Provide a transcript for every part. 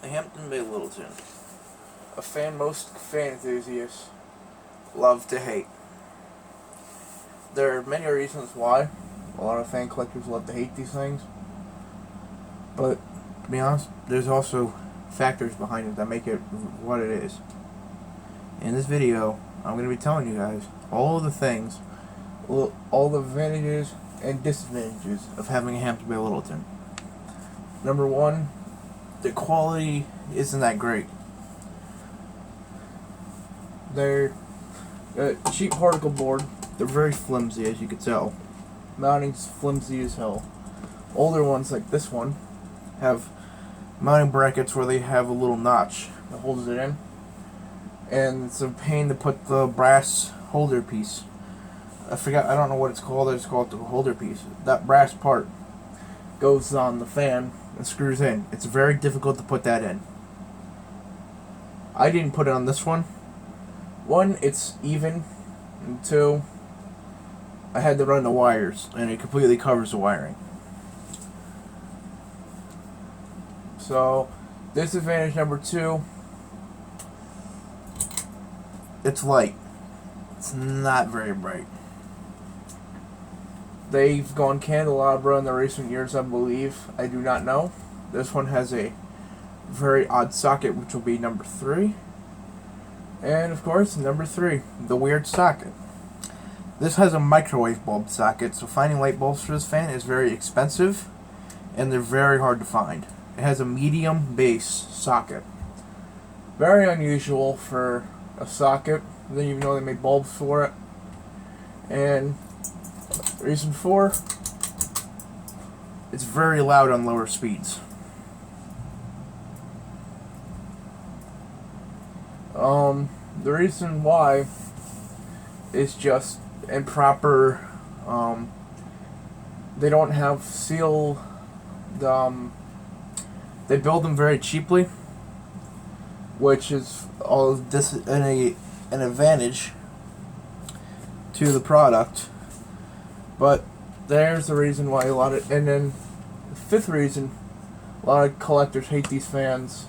Hampton Bay Littleton. A fan most fan enthusiasts love to hate. There are many reasons why a lot of fan collectors love to hate these things. But, to be honest, there's also factors behind it that make it what it is. In this video, I'm going to be telling you guys all of the things, all the advantages and disadvantages of having a Hampton Bay Littleton. Number one, the quality isn't that great. They're a cheap particle board. They're very flimsy, as you can tell. Mounting's flimsy as hell. Older ones like this one have mounting brackets where they have a little notch that holds it in, and it's a pain to put the brass holder piece. I don't know what it's called. I just call it the holder piece. That brass part goes on the fan and screws in. It's very difficult to put that in. I didn't put it on this one. One, it's even, and two, I had to run the wires, and it completely covers the wiring. So, disadvantage number two, it's light. It's not very bright. They've gone candelabra in the recent years, I believe. I do not know. This one has a very odd socket, which will be number 3. And, of course, number 3, the weird socket. This has a microwave bulb socket, so finding light bulbs for this fan is very expensive, and they're very hard to find. It has a medium base socket. Very unusual for a socket. I didn't even know they made bulbs for it. And reason 4, it's very loud on lower speeds. The reason why is just improper. They don't have seal. They build them very cheaply, which is all this an advantage to the product. But there's the reason why a lot of, and then the 5th reason a lot of collectors hate these fans.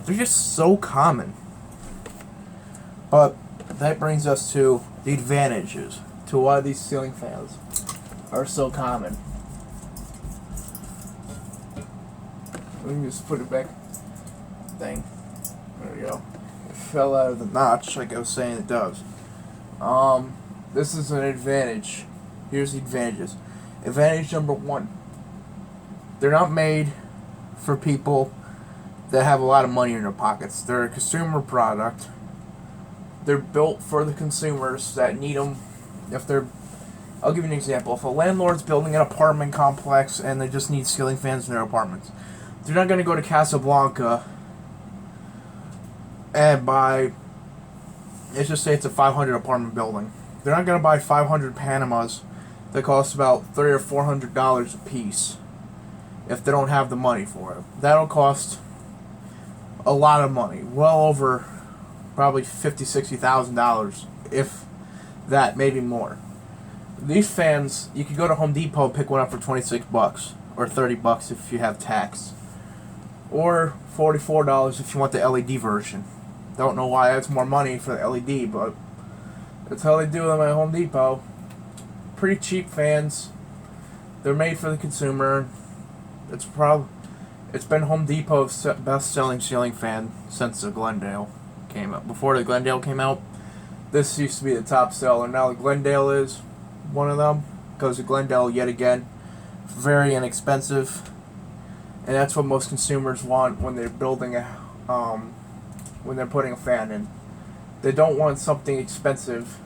They're just so common. But that brings us to the advantages to why these ceiling fans are so common. Let me just put it back. Thing. There we go. It fell out of the notch, like I was saying it does. This is an advantage. Here's the advantages. Advantage number 1. They're not made for people that have a lot of money in their pockets. They're a consumer product. They're built for the consumers that need them. I'll give you an example. If a landlord's building an apartment complex and they just need ceiling fans in their apartments, they're not going to go to Casablanca and buy, let's just say it's a 500 apartment building. They're not going to buy 500 Panamas that cost about $300 or $400 a piece if they don't have the money for it. That'll cost a lot of money, well over probably $50,000, $60,000, if that, maybe more. These fans, you could go to Home Depot and pick one up for $26 or $30 if you have tax, or $44 if you want the LED version. Don't know why that's more money for the LED, but that's how they do them at Home Depot. Pretty cheap fans. They're made for the consumer. It's been Home Depot's best-selling ceiling fan since the Glendale came out. Before the Glendale came out, this used to be the top seller. Now the Glendale is one of them, because the Glendale, yet again, very inexpensive, and that's what most consumers want when they're building when they're putting a fan in. They don't want something expensive,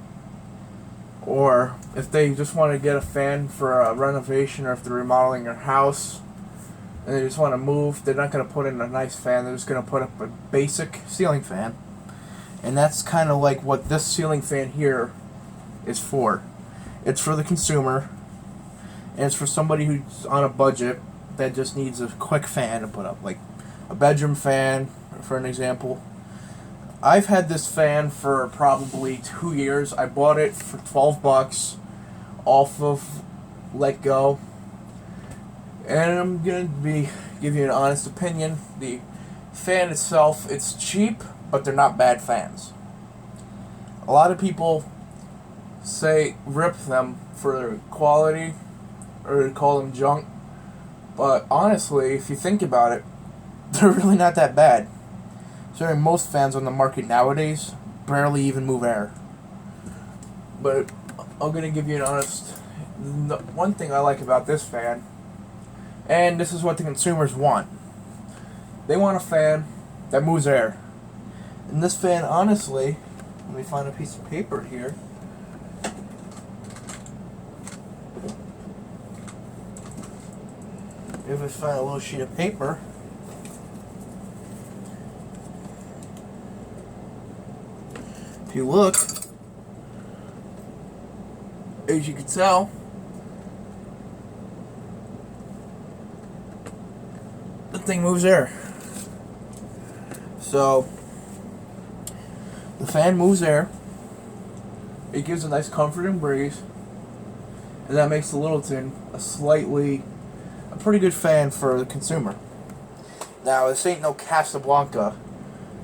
or if they just want to get a fan for a renovation, or if they're remodeling their house and they just want to move, they're not going to put in a nice fan. They're just going to put up a basic ceiling fan. And that's kind of like what this ceiling fan here is for. It's for the consumer, and it's for somebody who's on a budget that just needs a quick fan to put up, like a bedroom fan, for an example. I've had this fan for probably 2 years. I bought it for $12 off of Let Go, and I'm gonna give you an honest opinion. The fan itself, it's cheap, but they're not bad fans. A lot of people rip them for their quality or call them junk, but honestly, if you think about it, they're really not that bad. So most fans on the market nowadays barely even move air. But I'm gonna give you an honest. One thing I like about this fan, and this is what the consumers want. They want a fan that moves air. And this fan, honestly, let me find a piece of paper here. If I find a little sheet of paper. If you look, as you can tell, the thing moves air. So the fan moves air. It gives a nice comforting breeze, and that makes the Littleton a pretty good fan for the consumer. Now, this ain't no Casablanca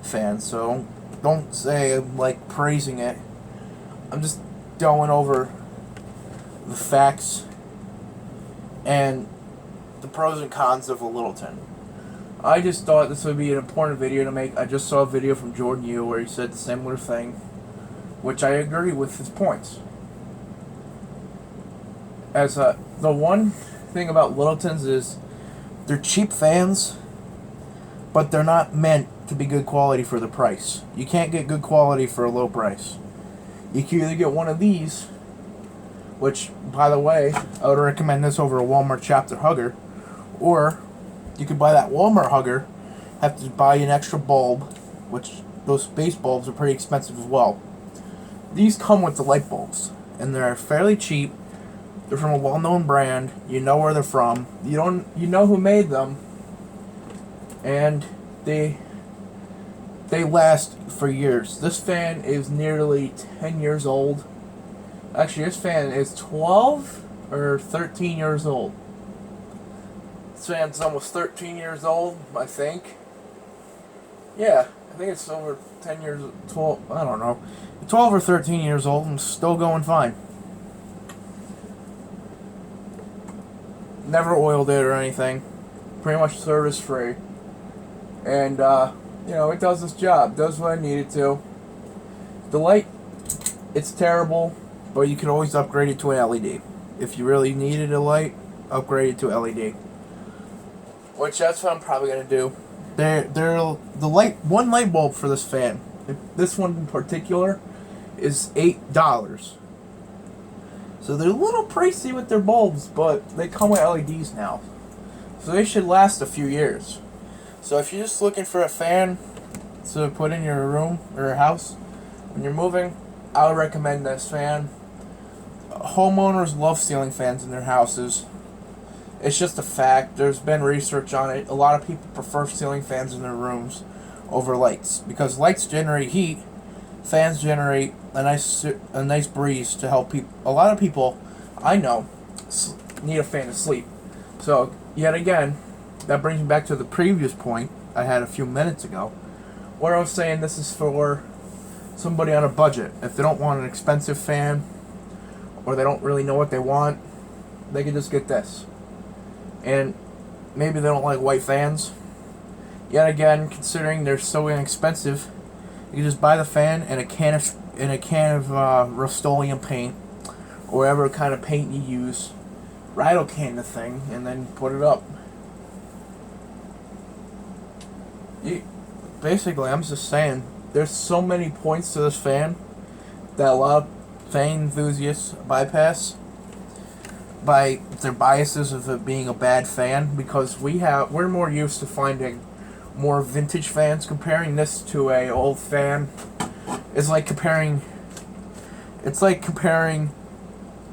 fan, so don't say I'm like praising it. I'm just going over the facts and the pros and cons of a Littleton. I just thought this would be an important video to make. I just saw a video from Jordan Yu where he said a similar thing, which I agree with his points. The one thing about Littletons is they're cheap fans, but they're not meant to be good quality for the price. You can't get good quality for a low price. You can either get one of these, which, by the way, I would recommend this over a Walmart Chapter Hugger, or you could buy that Walmart Hugger, have to buy an extra bulb, which those space bulbs are pretty expensive as well. These come with the light bulbs, and they're fairly cheap. They're from a well-known brand. You know where they're from. You know who made them, and they last for years. This fan is nearly 10 years old. Actually, this fan is 12 or 13 years old. This fan's almost 13 years old, I think. Yeah, I think it's over 10 years, 12, I don't know. 12 or 13 years old and still going fine. Never oiled it or anything. Pretty much service free. And, it does its job. Does what I need it to. The light, it's terrible, but you can always upgrade it to an LED. If you really needed a light, upgrade it to LED. Which that's what I'm probably going to do. One light bulb for this fan, this one in particular, is $8. So they're a little pricey with their bulbs, but they come with LEDs now. So they should last a few years. So if you're just looking for a fan to put in your room or your house when you're moving, I would recommend this fan. Homeowners love ceiling fans in their houses. It's just a fact. There's been research on it. A lot of people prefer ceiling fans in their rooms over lights because lights generate heat. Fans generate a nice breeze to help people. A lot of people I know need a fan to sleep. So yet again, that brings me back to the previous point I had a few minutes ago, where I was saying this is for somebody on a budget. If they don't want an expensive fan, or they don't really know what they want, they can just get this. And maybe they don't like white fans. Yet again, considering they're so inexpensive, you can just buy the fan and a can of Rust-Oleum paint, or whatever kind of paint you use. Rattle can the thing and then put it up. Basically, I'm just saying, there's so many points to this fan that a lot of fan enthusiasts bypass by their biases of it being a bad fan, because we're more used to finding more vintage fans. Comparing this to a old fan is like comparing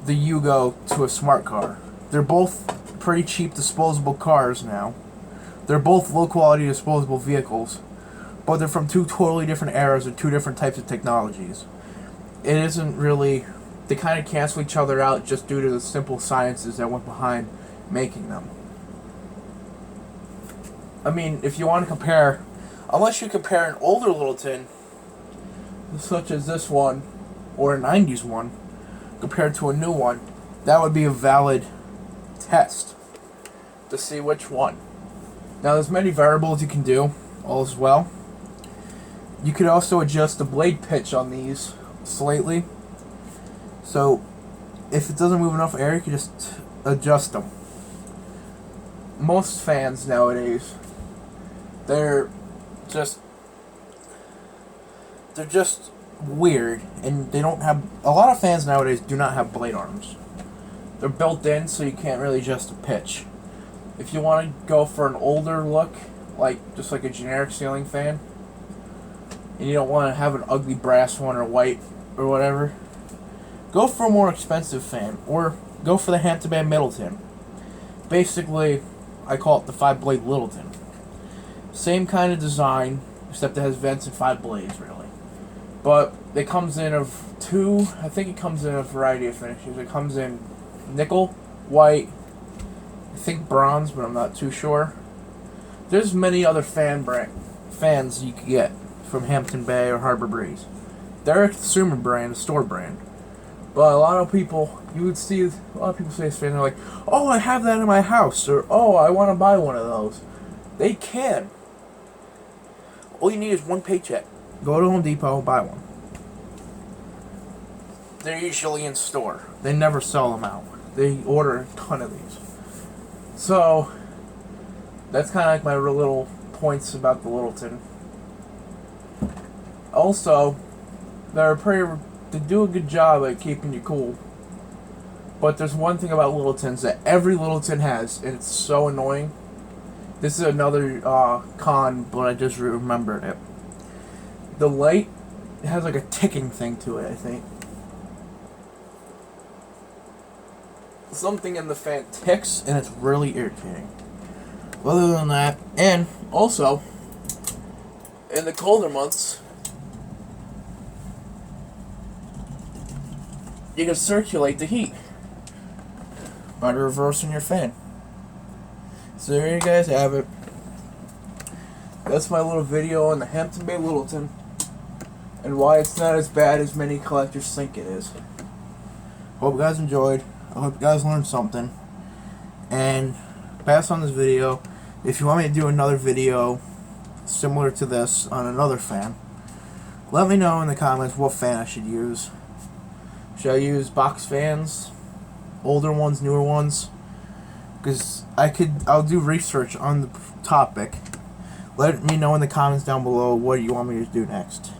the Yugo to a smart car. They're both pretty cheap disposable cars now. They're both low quality disposable vehicles, but they're from two totally different eras and two different types of technologies. It isn't really, they kind of cancel each other out just due to the simple sciences that went behind making them. I mean, if you want to compare Unless you compare an older Littleton, such as this one, or a 90s one, compared to a new one, that would be a valid test to see which one. Now, there's many variables you can do, all as well. You could also adjust the blade pitch on these slightly. So, if it doesn't move enough air, you can just adjust them. Most fans nowadays, they're just weird, and they don't have, a lot of fans nowadays do not have blade arms. They're built in, so you can't really adjust the pitch. If you want to go for an older look, just like a generic ceiling fan, and you don't want to have an ugly brass one or white or whatever, go for a more expensive fan, or go for the Hampton Bay Middleton. Basically, I call it the 5-blade Littleton. Same kind of design, except it has vents and 5 blades, really. But it comes in of two, I think it comes in a variety of finishes. It comes in nickel, white, I think bronze, but I'm not too sure. There's many other fans you can get from Hampton Bay or Harbor Breeze. They're a consumer brand, a store brand. But a lot of people, you would see, a lot of people say this fan, they're like, oh, I have that in my house, or oh, I want to buy one of those. They can. All you need is one paycheck. Go to Home Depot and buy one. They're usually in store. They never sell them out. They order a ton of these. So, that's kind of like my little points about the Littleton. Also, they do a good job at keeping you cool. But there's one thing about Littletons that every Littleton has, and it's so annoying. This is another con, but I just remembered it. The light has like a ticking thing to it, I think. Something in the fan ticks, and it's really irritating. Other than that, and also, in the colder months, you can circulate the heat by reversing your fan. So there you guys have it. That's my little video on the Hampton Bay Littleton and why it's not as bad as many collectors think it is. Hope you guys enjoyed. I hope you guys learned something. And pass on this video. If you want me to do another video similar to this on another fan, let me know in the comments what fan I should use. Should I use box fans? Older ones, newer ones? Because I'll do research on the topic. Let me know in the comments down below what you want me to do next.